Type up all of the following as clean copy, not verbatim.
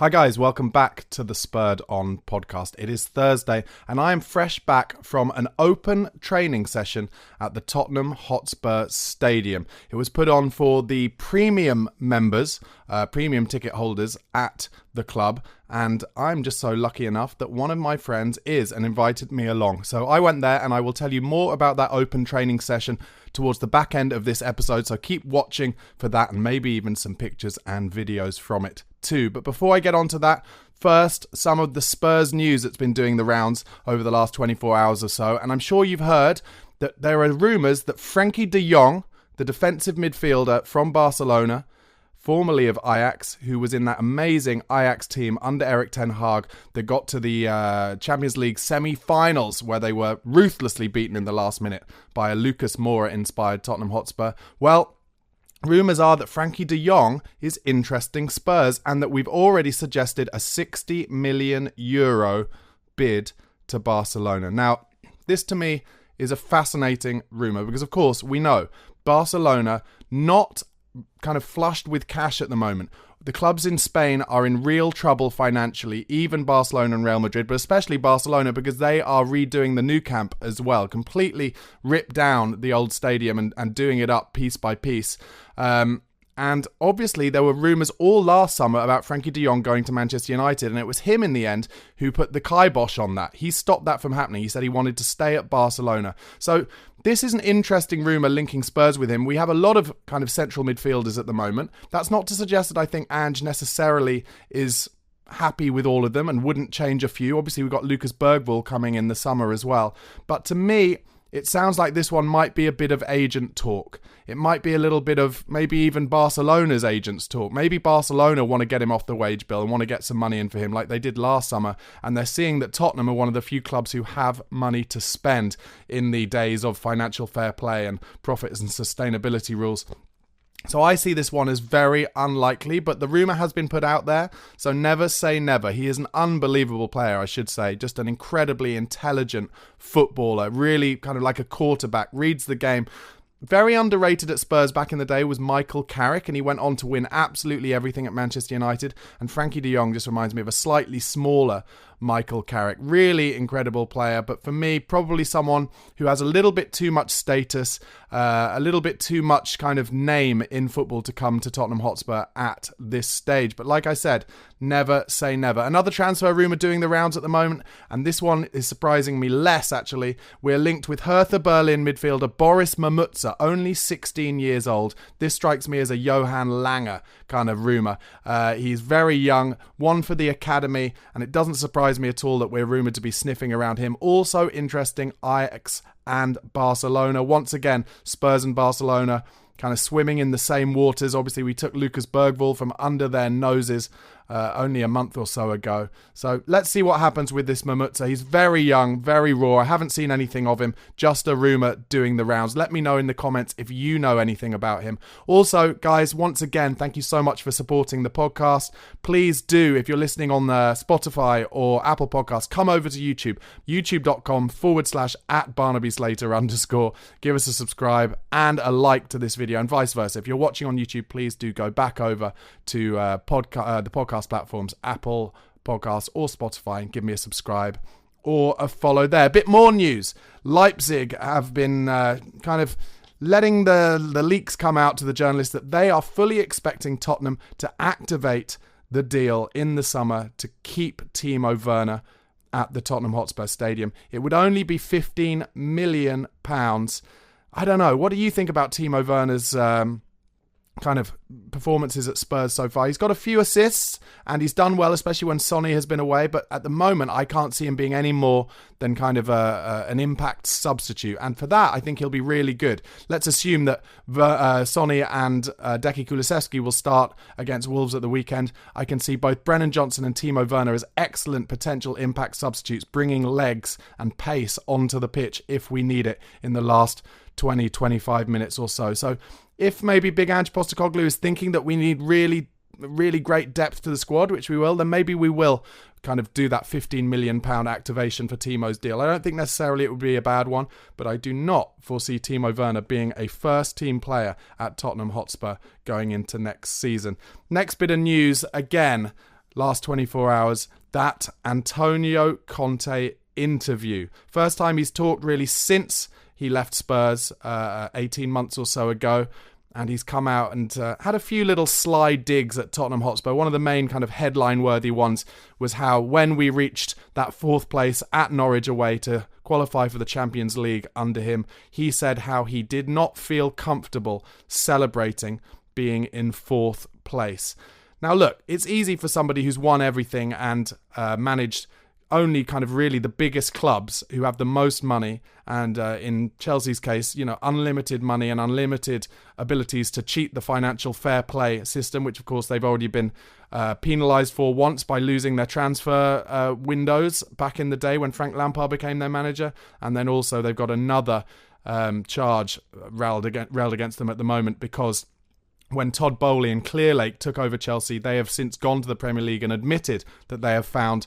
Hi guys, welcome back to the Spurred On podcast. It is Thursday and I am fresh back from an open training session at the Tottenham Hotspur Stadium. It was put on for the premium members, premium ticket holders at the club, and I'm just so lucky enough that one of my friends is and invited me along. So I went there and I will tell you more about that open training session towards the back end of this episode, so keep watching for that and maybe even some pictures and videos from it too. But before I get on to that, first, some of the Spurs news that's been doing the rounds over the last 24 hours or so, and I'm sure you've heard that there are rumours that Frankie de Jong, the defensive midfielder from Barcelona, formerly of Ajax, who was in that amazing Ajax team under Erik ten Hag that got to the Champions League semi-finals where they were ruthlessly beaten in the last minute by a Lucas Moura-inspired Tottenham Hotspur. Well, rumours are that Frankie de Jong is interesting Spurs and that we've already suggested a €60 million bid to Barcelona. Now, this to me is a fascinating rumour because, of course, we know Barcelona not kind of flushed with cash at the moment. The clubs in Spain are in real trouble financially, even Barcelona and Real Madrid, but especially Barcelona because they are redoing the new camp as well, completely ripped down the old stadium and doing it up piece by piece. And obviously there were rumours all last summer about Frankie de Jong going to Manchester United, and it was him in the end who put the kibosh on that. He stopped that from happening. He said he wanted to stay at Barcelona. So this is an interesting rumour linking Spurs with him. We have a lot of kind of central midfielders at the moment. That's not to suggest that I think Ange necessarily is happy with all of them and wouldn't change a few. Obviously we've got Lucas Bergvall coming in the summer as well. But to me, it sounds like this one might be a bit of agent talk. It might be a little bit of maybe even Barcelona's agents talk. Maybe Barcelona want to get him off the wage bill and want to get some money in for him like they did last summer. And they're seeing that Tottenham are one of the few clubs who have money to spend in the days of financial fair play and profits and sustainability rules. So I see this one as very unlikely, but the rumour has been put out there, so never say never. He is an unbelievable player, I should say, just an incredibly intelligent footballer, really kind of like a quarterback, reads the game. Very underrated at Spurs back in the day was Michael Carrick, and he went on to win absolutely everything at Manchester United, and Frankie de Jong just reminds me of a slightly smaller Michael Carrick. Really incredible player, but for me, probably someone who has a little bit too much status, a little bit too much kind of name in football to come to Tottenham Hotspur at this stage. But like I said, never say never. Another transfer rumour doing the rounds at the moment, and this one is surprising me less actually. We're linked with Hertha Berlin midfielder Boris Mamutsa, only 16 years old. This strikes me as a Johan Langer kind of rumour. He's very young, one for the academy, and it doesn't surprise me at all that we're rumoured to be sniffing around him. Also interesting, Ajax and Barcelona. Once again, Spurs and Barcelona kind of swimming in the same waters. Obviously, we took Lucas Bergvall from under their noses only a month or so ago. So let's see what happens with this Mamutsa. He's very young, very raw. I haven't seen anything of him. Just a rumour doing the rounds. Let me know in the comments if you know anything about him. Also, guys, once again, thank you so much for supporting the podcast. Please do, if you're listening on Spotify or Apple Podcasts, come over to YouTube, youtube.com/@BarnabySlater_. Give us a subscribe and a like to this video, and vice versa. If you're watching on YouTube, please do go back over to the podcast platforms, Apple Podcasts or Spotify, and give me a subscribe or a follow there. A bit more news. Leipzig have been kind of letting the leaks come out to the journalists that they are fully expecting Tottenham to activate the deal in the summer to keep Timo Werner at the Tottenham Hotspur Stadium. It would only be £15 million. I don't know. What do you think about Timo Werner's kind of performances at Spurs so far? He's got a few assists and he's done well, especially when Sonny has been away, but at the moment I can't see him being any more than kind of an impact substitute, and for that I think he'll be really good. Let's assume that Sonny and Decky Kulusevski will start against Wolves at the weekend. I can see both Brennan Johnson and Timo Werner as excellent potential impact substitutes, bringing legs and pace onto the pitch if we need it in the last 20-25 minutes or so. So if maybe Big Ange Postecoglou is thinking that we need really great depth to the squad, which we will, then maybe we will kind of do that £15 million activation for Timo's deal. I don't think necessarily it would be a bad one, but I do not foresee Timo Werner being a first team player at Tottenham Hotspur going into next season. Next bit of news, again, last 24 hours, that Antonio Conte interview. First time he's talked really since he left Spurs 18 months or so ago. And he's come out and had a few little sly digs at Tottenham Hotspur. One of the main kind of headline-worthy ones was how when we reached that 4th place at Norwich away to qualify for the Champions League under him, he said how he did not feel comfortable celebrating being in 4th place. Now look, it's easy for somebody who's won everything and managed only kind of really the biggest clubs who have the most money, and in Chelsea's case, unlimited money and unlimited abilities to cheat the financial fair play system, which of course they've already been penalised for once by losing their transfer windows back in the day when Frank Lampard became their manager, and then also they've got another charge railed against them at the moment because when Todd Boehly and Clearlake took over Chelsea, they have since gone to the Premier League and admitted that they have found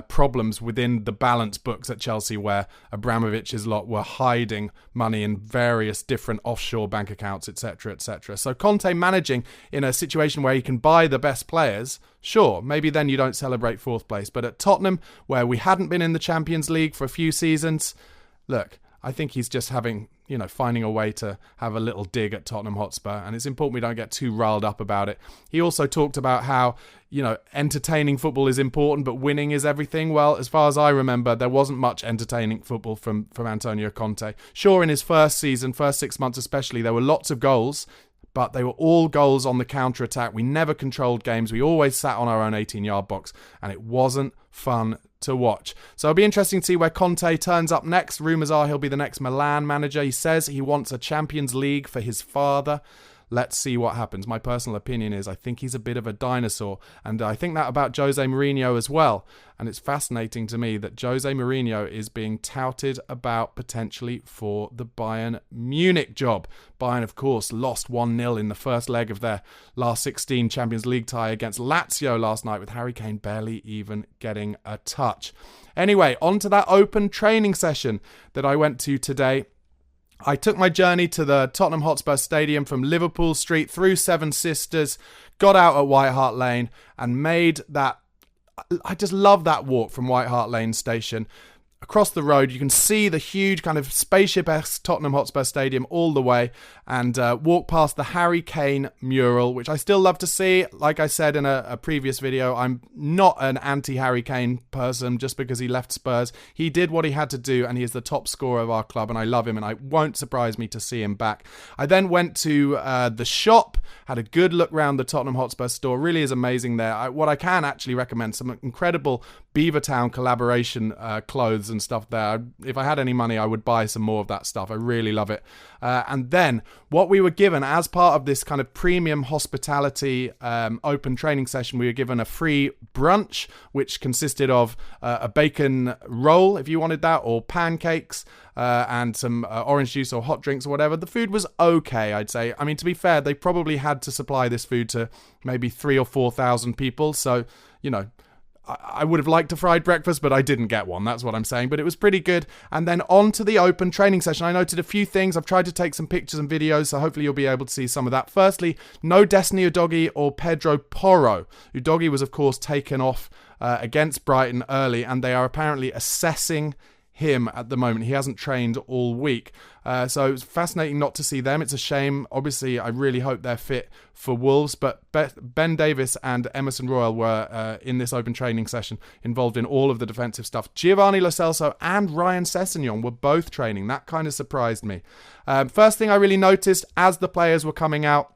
problems within the balance books at Chelsea where Abramovich's lot were hiding money in various different offshore bank accounts, etc., etc. So Conte managing in a situation where he can buy the best players, sure, maybe then you don't celebrate 4th place. But at Tottenham, where we hadn't been in the Champions League for a few seasons, look, I think he's just finding a way to have a little dig at Tottenham Hotspur, and it's important we don't get too riled up about it. He also talked about how, entertaining football is important, but winning is everything. Well, as far as I remember, there wasn't much entertaining football from Antonio Conte. Sure, in his first season, first 6 months especially, there were lots of goals, but they were all goals on the counter-attack. We never controlled games. We always sat on our own 18-yard box, and it wasn't fun to watch. So it'll be interesting to see where Conte turns up next. Rumours are he'll be the next Milan manager. He says he wants a Champions League for his father. Let's see what happens. My personal opinion is I think he's a bit of a dinosaur, and I think that about Jose Mourinho as well. And it's fascinating to me that Jose Mourinho is being touted about potentially for the Bayern Munich job. Bayern, of course, lost 1-0 in the first leg of their last 16 Champions League tie against Lazio last night, with Harry Kane barely even getting a touch. Anyway, on to that open training session that I went to today. I took my journey to the Tottenham Hotspur Stadium from Liverpool Street through Seven Sisters, got out at White Hart Lane and made that... I just love that walk from White Hart Lane station. Across the road, you can see the huge kind of spaceship-esque Tottenham Hotspur Stadium all the way, and walk past the Harry Kane mural, which I still love to see. Like I said in a previous video, I'm not an anti-Harry Kane person just because he left Spurs. He did what he had to do, and he is the top scorer of our club, and I love him, and it won't surprise me to see him back. I then went to the shop, had a good look around the Tottenham Hotspur store. Really is amazing there. What I can actually recommend, some incredible Beavertown collaboration clothes and stuff there. If I had any money, I would buy some more of that stuff. I really love it. And then what we were given as part of this kind of premium hospitality open training session, we were given a free brunch, which consisted of a bacon roll, if you wanted that, or pancakes, and some orange juice or hot drinks or whatever. The food was okay, I'd say. I mean, to be fair, they probably had to supply this food to maybe 3,000 or 4,000 people. So, I would have liked a fried breakfast, but I didn't get one. That's what I'm saying. But it was pretty good. And then on to the open training session. I noted a few things. I've tried to take some pictures and videos, so hopefully you'll be able to see some of that. Firstly, no Destiny Udogie or Pedro Porro. Udogie was, of course, taken off against Brighton early, and they are apparently assessing him at the moment. He hasn't trained all week. So it's fascinating not to see them. It's a shame. Obviously, I really hope they're fit for Wolves, but Ben Davis and Emerson Royal were in this open training session involved in all of the defensive stuff. Giovanni Lo Celso and Ryan Sessegnon were both training. That kind of surprised me. First thing I really noticed as the players were coming out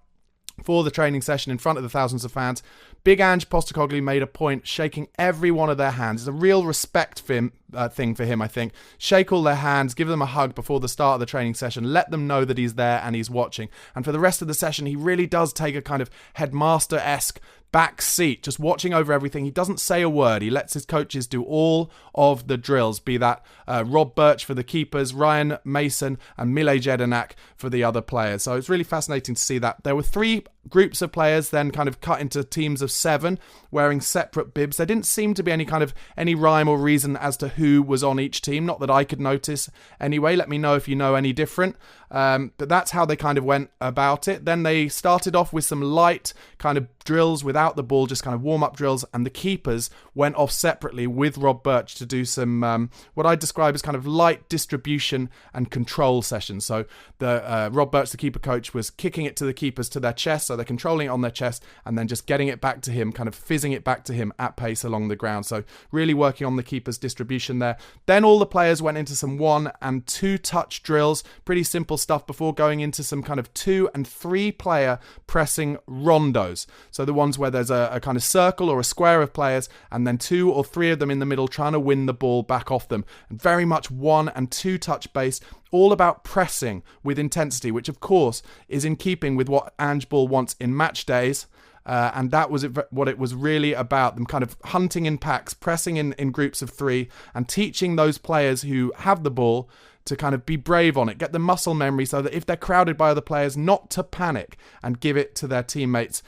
for the training session in front of the thousands of fans, Big Ange Postecoglou made a point shaking every one of their hands. It's a real respect thing for him, I think. Shake all their hands, give them a hug before the start of the training session, let them know that he's there and he's watching. And for the rest of the session, he really does take a kind of headmaster-esque back seat, just watching over everything. He doesn't say a word. He lets his coaches do all of the drills, be that Rob Birch for the keepers, Ryan Mason and Mile Jedinak for the other players. So it's really fascinating to see that. There were 3 groups of players then kind of cut into teams of 7 wearing separate bibs. There didn't seem to be any rhyme or reason as to who was on each team, not that I could notice anyway. Let me know if you know any different. But that's how they kind of went about it. Then they started off with some light kind of drills without the ball, just kind of warm-up drills, and the keepers went off separately with Rob Birch to do some what I describe as kind of light distribution and control sessions. So the Rob Birch, the keeper coach, was kicking it to the keepers to their chest, so they're controlling it on their chest and then just getting it back to him, kind of fizzing it back to him at pace along the ground. So really working on the keeper's distribution there. Then all the players went into some 1 and 2 touch drills, pretty simple stuff, before going into some kind of 2 and 3 player pressing rondos. So the ones where there's a kind of circle or a square of players and then 2 or 3 of them in the middle trying to win the ball back off them. And very much 1 and 2 touch based, all about pressing with intensity, which of course is in keeping with what Ange Ball wants in match days. And that was what it was really about, them kind of hunting in packs, pressing in groups of 3 and teaching those players who have the ball to kind of be brave on it, get the muscle memory so that if they're crowded by other players, not to panic and give it to their teammates.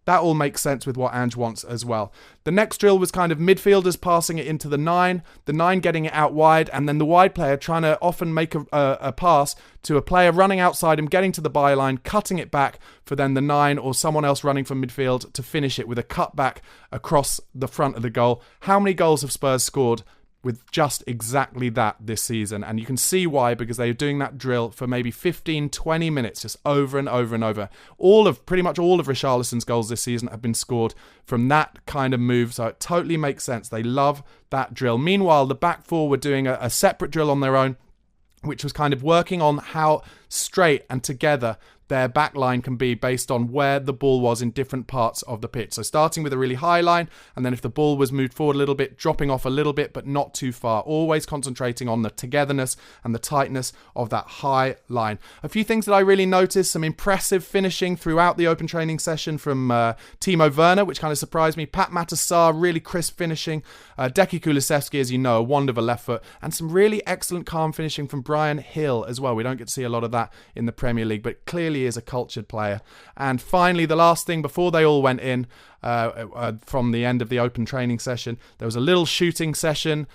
That all makes sense with what Ange wants as well. The next drill was kind of midfielders passing it into the 9 getting it out wide, and then the wide player trying to often make a pass to a player running outside him, getting to the byline, cutting it back for then the 9 or someone else running from midfield to finish it with a cut back across the front of the goal. How many goals have Spurs scored with just exactly that this season? And you can see why, because they were doing that drill for maybe 15-20 minutes just over and over and over. Pretty much all of Richarlison's goals this season have been scored from that kind of move, so it totally makes sense. They love that drill. Meanwhile, the back 4 were doing a separate drill on their own, which was kind of working on how straight and together their back line can be based on where the ball was in different parts of the pitch. So starting with a really high line, and then if the ball was moved forward a little bit, dropping off a little bit, but not too far. Always concentrating on the togetherness and the tightness of that high line. A few things that I really noticed, some impressive finishing throughout the open training session from Timo Werner, which kind of surprised me. Pat Matassar, really crisp finishing. Deki Kulusevski, as you know, a wonder of a left foot. And some really excellent calm finishing from Brian Hill as well. We don't get to see a lot of that in the Premier League, but clearly is a cultured player. And finally, the last thing before they all went in from the end of the open training session, there was a little shooting session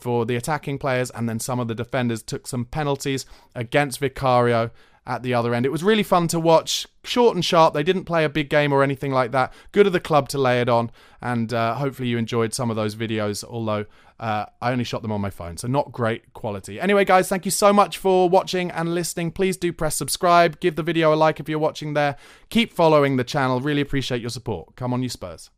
for the attacking players, and then some of the defenders took some penalties against Vicario at the other end. It was really fun to watch, short and sharp. They didn't play a big game or anything like that. Good of the club to lay it on, and hopefully you enjoyed some of those videos, although I only shot them on my phone, so not great quality. Anyway, guys, thank you so much for watching and listening. Please do press subscribe. Give the video a like if you're watching there. Keep following the channel. Really appreciate your support. Come on, you Spurs.